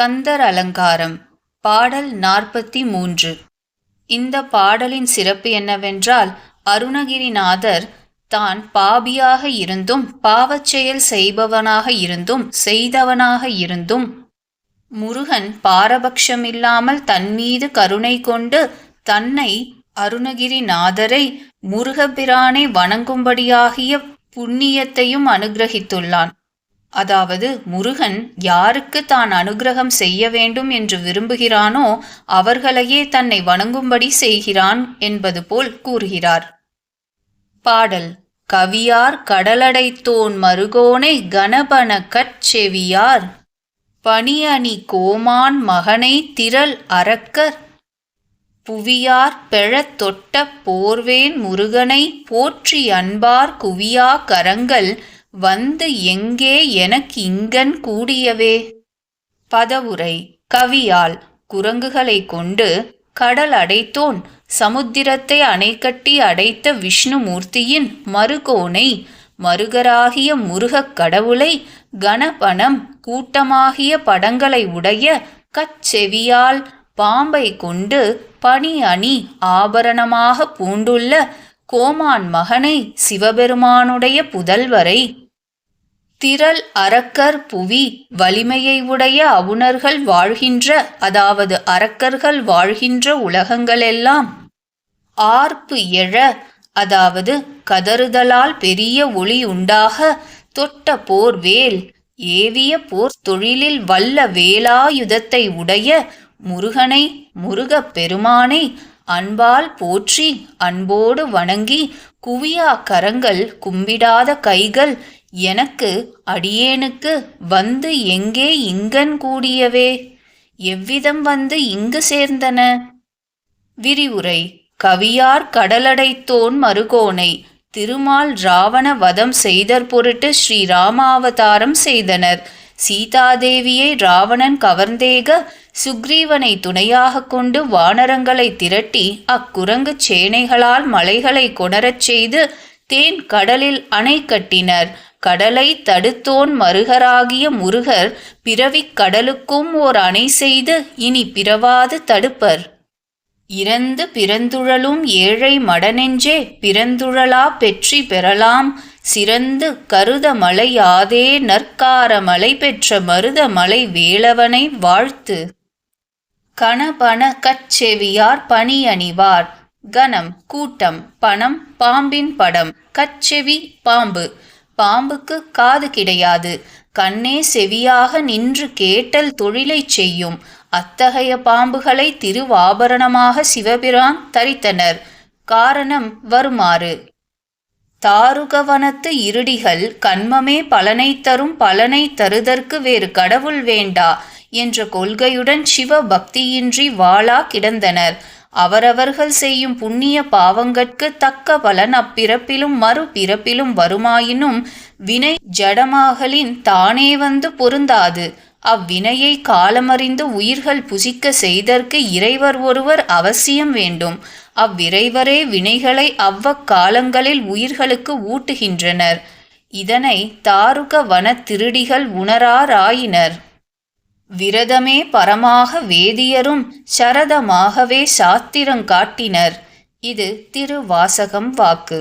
கந்தர் அலங்காரம் பாடல் 43. இந்த பாடலின் சிறப்பு என்னவென்றால், அருணகிரிநாதர் தான் பாபியாக இருந்தும் பாவச்செயல் செய்பவனாக இருந்தும் செய்தவனாக இருந்தும் முருகன் பாரபட்சமில்லாமல் தன்மீது கருணை கொண்டு தன்னை அருணகிரிநாதரை முருகபிரானை வணங்கும்படியாகிய புண்ணியத்தையும் அனுகிரகித்துள்ளான். அதாவது முருகன் யாருக்கு தான் அனுகிரகம் செய்ய வேண்டும் என்று விரும்புகிறானோ அவர்களையே தன்னை வணங்கும்படி செய்கிறான் என்பது போல் கூறுகிறார். பாடல். கவியார் கடலடைத்தோன் மருகோனை கணபன கட்செவியார் பணியணி கோமான் மகனை திரள் அரக்கர் புவியார் பெழத் தொட்ட போர்வேன் முருகனை போற்றி அன்பார் குவியா கரங்கள் வந்து எங்கே எனக்கு இங்கன் கூடியவே. பதவுரை. கவியால் குரங்குகளை கொண்டு கடல் அடைத்தோன் சமுத்திரத்தை அணைக்கட்டி அடைத்த விஷ்ணுமூர்த்தியின் மருகோனை மருகராகிய முருகக் கடவுளை கணபனம் கூட்டமாகிய படங்களை உடைய கச்செவியால் பாம்பை கொண்டு பணி அணி ஆபரணமாக பூண்டுள்ள கோமான் மகனை சிவபெருமானுடைய புதல்வரை திரள் அரக்கர் புவி வலிமையை உடைய அவுணர்கள் வாழ்கின்ற, அதாவது அரக்கர்கள் வாழ்கின்ற உலகங்களெல்லாம் ஆர்ப்பு எழ, அதாவது கதறுதலால் பெரிய ஒளி உண்டாக தொட்ட போர் வேல் ஏவிய போர் தொழிலில் வல்ல வேலாயுதத்தை உடைய முருகனை முருகப் பெருமானை அன்பால் போற்றி அன்போடு வணங்கி குவியா கரங்கள் கும்பிடாத கைகள் எனக்கு அடியேனுக்கு வந்து எங்கே இங்கன் கூடியவே. எவ்விதம் வந்து இங்கு சேர்ந்தன? விரிவுரை. கவியார் கடலடைத்தோன் மருகோனை திருமால் ராவண வதம் செய்தற் பொருட்டு ஸ்ரீராமாவதாரம் செய்தனர். சீதாதேவியை ராவணன் கவர்ந்தேக சுக்ரீவனை துணையாக கொண்டு வானரங்களை திரட்டி அக்குரங்கு சேனைகளால் மலைகளை கொணரச் செய்து தேன் கடலில் அணை கட்டினர். கடலை தடுத்தோன் மருகராகிய முருகர் பிறவிக் கடலுக்கும் ஓர் அணை செய்து இனி பிறவாது தடுப்பர். இறந்து பிறந்துழலும் ஏழை மடநெஞ்சே பிறந்துழலா பெற்றி பெறலாம் சிறந்து கருத மலை யாதே நற்கார மலை பெற்ற மருத மலை வேலவனை வாழ்த்து. கணபன கச்செவியார் பணி அணிவார். கணம் கூட்டம், பணம் பாம்பின் படம், கச்செவி பாம்பு. பாம்புக்கு காது கிடையாது, கண்ணே செவியாக நின்று கேட்டல் தொழிலைச் செய்யும். அத்தகைய பாம்புகளை திருவாபரணமாக சிவபிரான் தரித்தனர். காரணம் வருமாறு. தாருகவனத்து இருடிகள் கண்மமே பலனை தரும் பலனை தருதற்கு வேறு கடவுள் வேண்டா என்ற கொள்கையுடன் சிவ பக்தியின்றி வாளா கிடந்தனர். அவரவர்கள் செய்யும் புண்ணிய பாவங்கட்கு தக்க பலன் அப்பிறப்பிலும் மறுபிறப்பிலும் வருமாயினும் வினை ஜடமாகலின் தானே வந்து பொருந்தாது. அவ்வினையை காலமறிந்து உயிர்கள் புசிக்க செய்தற்கு இறைவர் ஒருவர் அவசியம் வேண்டும். அவ்விறைவரே வினைகளை அவ்வக்காலங்களில் உயிர்களுக்கு ஊட்டுகின்றனர். இதனை தாருக வனத் திருடிகள் உணராராயினர். விரதமே பரமாக வேதியரும் சரதமாகவே சாத்திரங்காட்டினர். இது திருவாசகம் வாக்கு.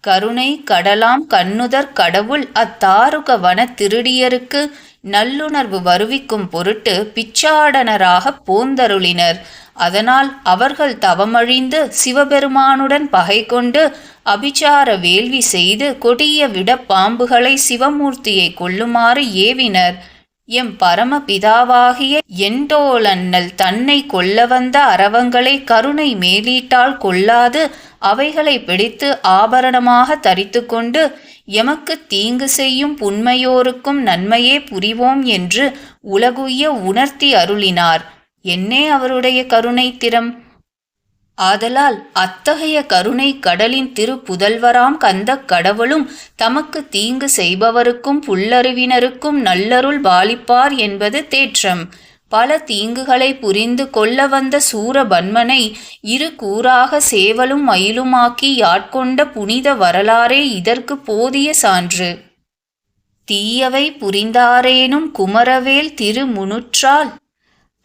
கருணை கடலாம் கண்ணுதற் கடவுள் அத்தாருக வனத் திருடியருக்கு நல்லுணர்வு வருவிக்கும் பொருட்டு பிச்சாடனராக போந்தருளினர். அதனால் அவர்கள் தவமழிந்து சிவபெருமானுடன் பகை கொண்டு அபிச்சார வேள்வி செய்து கொடிய விடப்பாம்புகளை சிவமூர்த்தியை கொல்லுமாறு ஏவினர். எம் பரமபிதாவாகிய எண்டோலன்னல் தன்னை கொல்ல வந்த அரவங்களை கருணை மேலீட்டால் கொல்லாது அவைகளை பிடித்து ஆபரணமாக தரித்து கொண்டு எமக்கு தீங்கு செய்யும் புன்மையோருக்கும் நன்மையே புரிவோம் என்று உலகுய்ய உணர்த்தி அருளினார். என்னே அவருடைய கருணை திறம்! ஆதலால் அத்தகைய கருணை கடலின் திருப்புதல்வராம் கந்தக் கடவுளும் தமக்கு தீங்கு செய்பவருக்கும் புல்லறிவினருக்கும் நல்லருள் பாலிப்பார் என்பது தேற்றம். பல தீங்குகளை புரிந்து கொள்ள வந்த சூரபன்மனை இரு கூறாக சேவலும் மயிலுமாக்கி யாட்கொண்ட புனித வரலாறே இதற்கு போதிய சான்று. தீயவை புரிந்தாரேனும் குமரவேல் திருமுனுற்றால்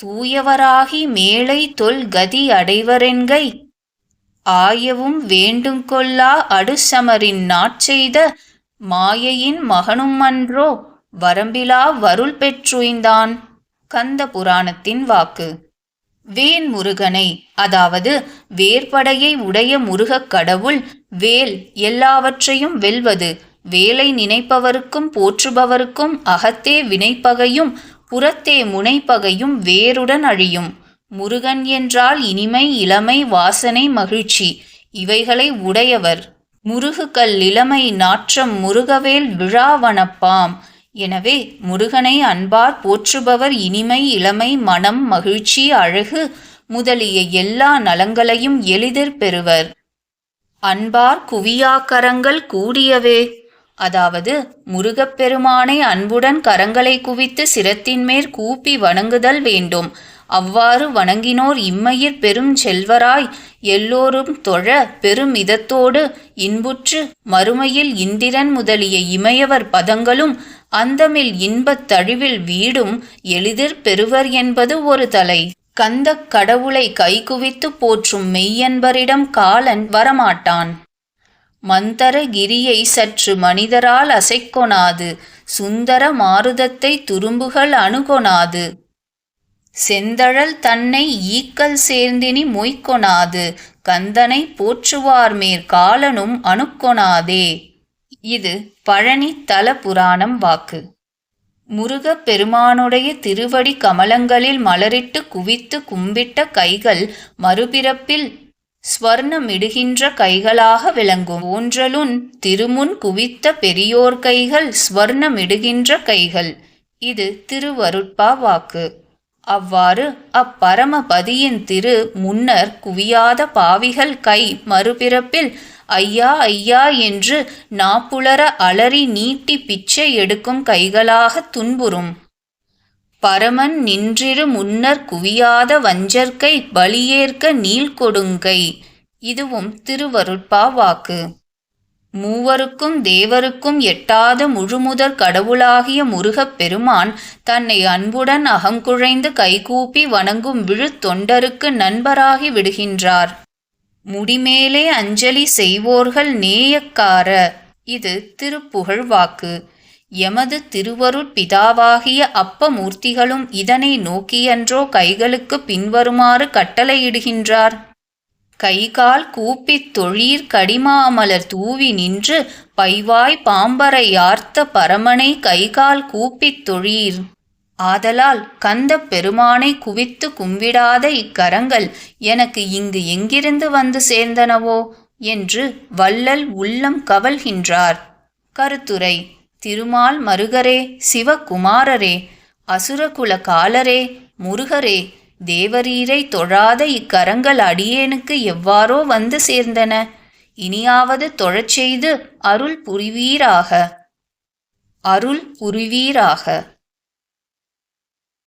தூயவராகி மேலை தொல் கதி அடைவரென்கை ஆயவும் வேண்டுங்கொள்ளா அடுசமரின் நாட்செய்த மாயையின் மகனுமன்றோ வரம்பிலா வருள் பெற்றுய்ந்தான். கந்த புராணத்தின் வாக்கு. வேன் முருகனை, அதாவது வேற்படையை உடைய முருகக் கடவுள் வேல் எல்லாவற்றையும் வெல்வது. வேலை நினைப்பவருக்கும் போற்றுபவருக்கும் அகத்தே வினைப்பகையும் புறத்தே முனைப்பகையும் வேருடன் அழியும். முருகன் என்றால் இனிமை, இளமை, வாசனை, மகிழ்ச்சி இவைகளை உடையவர். முருகுகல் இளமை நாற்றம் முருகவேல் விழாவனப்பாம். எனவே முருகனை அன்பார் போற்றுபவர் இனிமை, இளமை, மனம், மகிழ்ச்சி, அழகு முதலிய எல்லா நலங்களையும் எளிதிற் பெறுவர். அன்பார் குவியாக்கரங்கள் கூடியவே, அதாவது முருகப்பெருமானை அன்புடன் கரங்களை குவித்து சிரத்தின் மேற் கூப்பி வணங்குதல் வேண்டும். அவ்வாறு வணங்கினோர் இம்மையிற் பெரும் செல்வராய் எல்லோரும் தொழ பெருமிதத்தோடு இன்புற்று மறுமையில் இந்திரன் முதலிய இமையவர் பதங்களும் அந்தமில் இன்பத் தழிவில் வீடும் எளிதிற் பெறுவர் என்பது ஒரு தலை. கந்தக் கடவுளை கைகுவித்து போற்றும் மெய்யன்பரிடம் காலன் வரமாட்டான். மந்தர கிரியை சற்று மனிதரால் அசைக்கொணாது, சுந்தர மாருதத்தை துரும்புகள் அணுகொணாது, செந்தழல் தன்னை ஈக்கல் சேர்ந்தினி மொய்க்கொணாது, கந்தனை போற்றுவார் மேற்காலனும் அணுக்கொணாதே. இது பழனி தல புராணம் வாக்கு. முருகப் பெருமானுடைய திருவடி கமலங்களில் மலரிட்டு குவித்து கும்பிட்ட கைகள் மறுபிறப்பில் ஸ்வர்ணமிடுகின்ற கைகளாக விளங்கும். ஓன்றலுன் திருமுன் குவித்த பெரியோர் கைகள் ஸ்வர்ணமிடுகின்ற கைகள். இது திருவருட்பா வாக்கு. அவ்வாறு அப்பரமபதியின் திரு முன்னர் குவியாத பாவிகள் கை மறுபிறப்பில் ஐயா ஐயா என்று நாப்புலர அலறி நீட்டி பிச்சை எடுக்கும் கைகளாக துன்புறும். பரமன் நின்றிரு முன்னர் குவியாத வஞ்சர்கை பலியேற்க நீள்கொடுங்கை. இதுவும் திருவருட்பா வாக்கு. மூவருக்கும் தேவருக்கும் எட்டாத முழுமுதற் கடவுளாகிய முருகப் பெருமான் தன்னை அன்புடன் அகங்குழைந்து கைகூப்பி வணங்கும் விழுத்தொண்டருக்கு நண்பராகி விடுகின்றார். முடிமேலே அஞ்சலி செய்வோர்கள் நேயக்கார. இது திருப்புகழ் வாக்கு. எமது திருவருட்பிதாவாகிய அப்பமூர்த்திகளும் இதனை நோக்கியன்றோ கைகளுக்கு பின்வருமாறு கட்டளையிடுகின்றார். கைகால் கூப்பித் தொழீர் கடிமாமலர் தூவி நின்று பைவாய் பாம்பரை யார்த்த பரமனை கைகால் கூப்பித் தொழீர். ஆதலால் கந்த பெருமானை குவித்து கும்பிடாத இக்கரங்கள் எனக்கு இங்கு எங்கிருந்து வந்து சேர்ந்தனவோ என்று வள்ளல் உள்ளம் கவல்கின்றார். கருத்துரை. திருமால் மருகரே, சிவகுமாரரே, அசுரகுல காலரே, முருகரே, தேவரீரை தொழாத இக்கரங்கள் அடியேனுக்கு எவ்வாறோ வந்து சேர்ந்தன. இனியாவது தொழச் செய்து அருள் புரிவீராக.